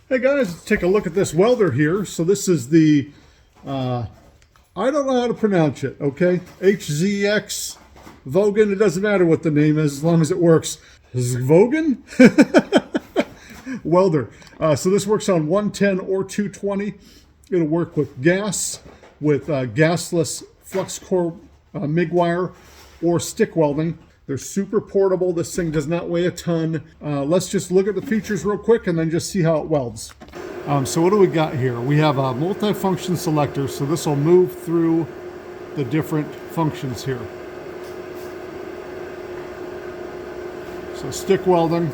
Hey guys, let's take a look at this welder here. So this is the, I don't know how to pronounce it, okay? HZXVOGEN, it doesn't matter what the name is as long as it works. HZXVOGEN? Welder. So this works on 110 or 220. It'll work with gas, with gasless flux core MIG wire, or stick welding. They're super portable. This thing does not weigh a ton. Let's just look at the features real quick and then just see how it welds. So what do we got here? We have a multi-function selector, so this will move through the different functions here. So stick welding,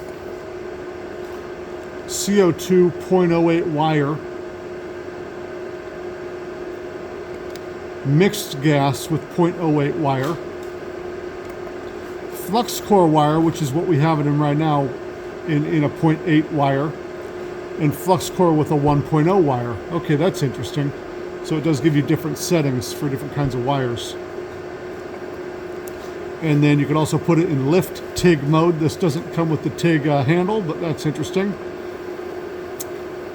CO2 0.08 wire, mixed gas with 0.08 wire, flux core wire, which is what we have it in right now, in a 0.8 wire, and flux core with a 1.0 wire. Okay, that's interesting. So it does give you different settings for different kinds of wires. And then you can also put it in lift TIG mode. This doesn't come with the TIG handle, but that's interesting.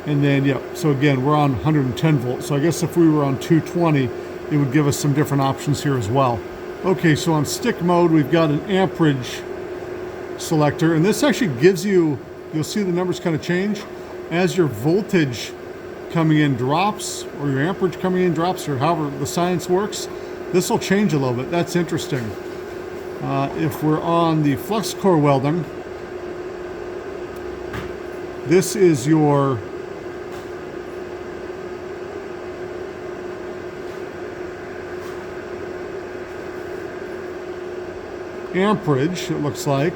And then, yeah, so again, we're on 110 volts. So I guess if we were on 220, it would give us some different options here as well. Okay, so on stick mode, we've got an amperage selector, and this actually gives you, you'll see the numbers kind of change as your voltage coming in drops, or your amperage coming in drops, or however the science works. This will change a little bit. That's interesting. If we're on the flux core welding, this is your amperage, it looks like.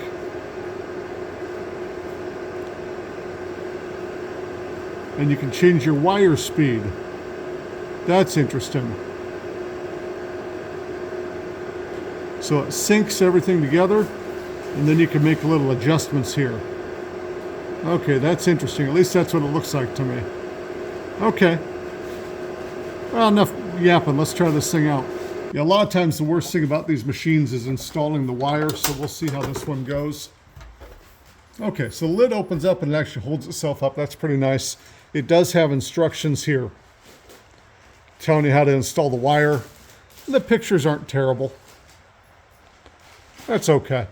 And you can change your wire speed. That's interesting. So it syncs everything together, and then you can make little adjustments here. Okay, that's interesting. At least that's what it looks like to me. Okay. Well, enough yapping. Let's try this thing out. Yeah, a lot of times the worst thing about these machines is installing the wire, so we'll see how this one goes. Okay, so the lid opens up and it actually holds itself up. That's pretty nice. It does have instructions here telling you how to install the wire. The pictures aren't terrible. That's okay.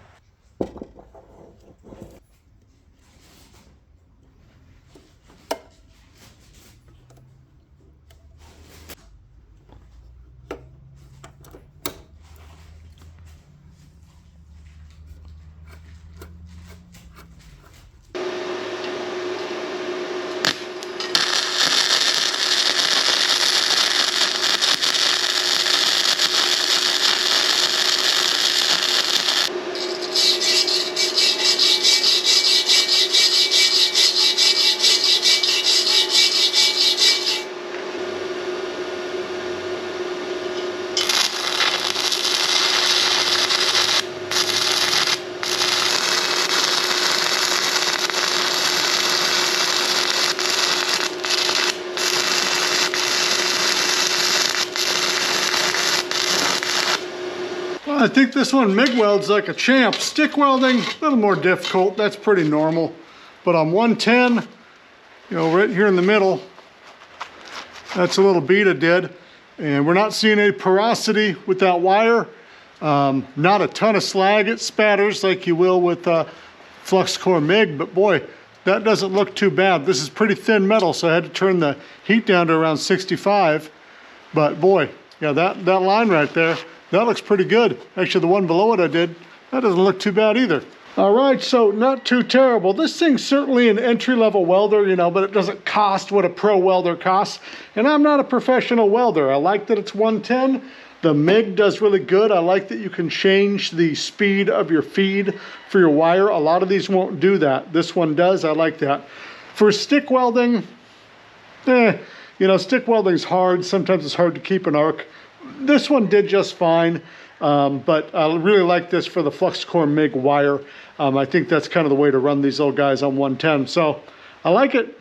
I think this one MIG welds like a champ. Stick welding, a little more difficult. That's pretty normal. But on 110, you know, right here in the middle, that's a little beta did. And we're not seeing any porosity with that wire. Not a ton of slag. It spatters like you will with flux core MIG, but boy, that doesn't look too bad. This is pretty thin metal, so I had to turn the heat down to around 65. But boy, yeah, that line right there, that looks pretty good. Actually, the one below it I did, that doesn't look too bad either. All right, so not too terrible. This thing's certainly an entry-level welder, you know, but it doesn't cost what a pro welder costs. And I'm not a professional welder. I like that it's 110. The MIG does really good. I like that you can change the speed of your feed for your wire. A lot of these won't do that. This one does. I like that. For stick welding, you know, stick welding's hard. Sometimes it's hard to keep an arc. This one did just fine, but I really like this for the flux core MIG wire. I think that's kind of the way to run these little guys on 110. So I like it.